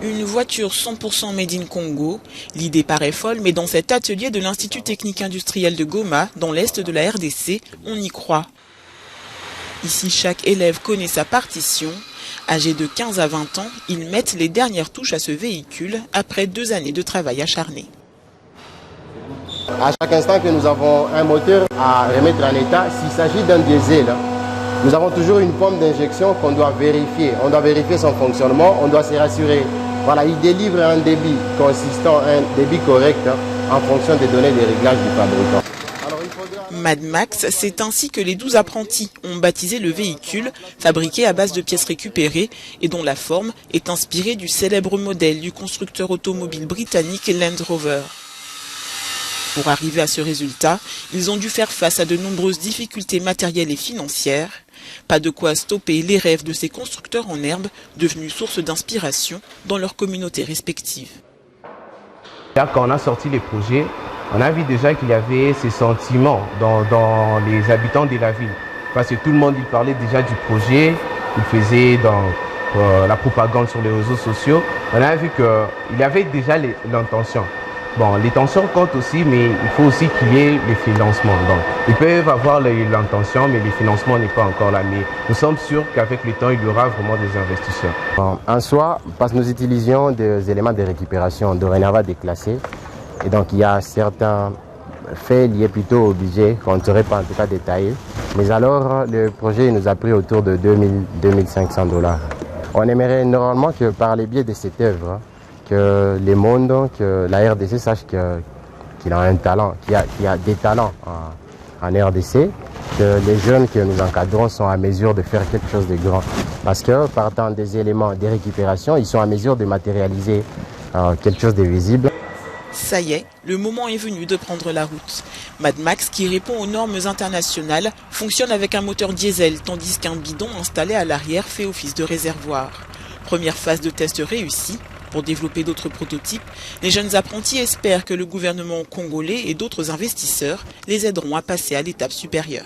Une voiture 100% made in Congo. L'idée paraît folle, mais dans cet atelier de l'Institut technique industriel de Goma, dans l'est de la RDC, on y croit. Ici, chaque élève connaît sa partition. Âgés de 15 à 20 ans, ils mettent les dernières touches à ce véhicule après 2 années de travail acharné. À chaque instant que nous avons un moteur à remettre en état, s'il s'agit d'un diesel, nous avons toujours une pompe d'injection qu'on doit vérifier. On doit vérifier son fonctionnement, on doit se rassurer. Voilà, il délivre un débit consistant, un débit correct en fonction des données de réglage du fabricant. Mad Max, c'est ainsi que les 12 apprentis ont baptisé le véhicule, fabriqué à base de pièces récupérées et dont la forme est inspirée du célèbre modèle du constructeur automobile britannique Land Rover. Pour arriver à ce résultat, ils ont dû faire face à de nombreuses difficultés matérielles et financières. Pas de quoi stopper les rêves de ces constructeurs en herbe, devenus source d'inspiration dans leurs communautés respectives. Quand on a sorti les projets, on a vu déjà qu'il y avait ces sentiments dans les habitants de la ville. Parce que tout le monde il parlait déjà du projet, il faisait la propagande sur les réseaux sociaux. On a vu qu'il y avait déjà l'intention. Bon, les tensions comptent aussi, mais il faut aussi qu'il y ait les financements. Donc, ils peuvent avoir l'intention, mais les financements n'est pas encore là. Mais nous sommes sûrs qu'avec le temps, il y aura vraiment des investisseurs. Bon, en soi, parce que nous utilisions des éléments de récupération dorénavant déclassés, et donc il y a certains faits liés plutôt au budget qu'on ne saurait pas en tout cas détailler. Mais alors, le projet nous a pris autour de 2 500 $. On aimerait normalement que par le biais de cette œuvre, que le monde, que la RDC sache qu'il a un talent, qu'il y a des talents en RDC, que les jeunes que nous encadrons sont à mesure de faire quelque chose de grand. Parce que partant des éléments de récupération, ils sont à mesure de matérialiser quelque chose de visible. Ça y est, le moment est venu de prendre la route. Mad Max, qui répond aux normes internationales, fonctionne avec un moteur diesel, tandis qu'un bidon installé à l'arrière fait office de réservoir. Première phase de test réussie. Pour développer d'autres prototypes, les jeunes apprentis espèrent que le gouvernement congolais et d'autres investisseurs les aideront à passer à l'étape supérieure.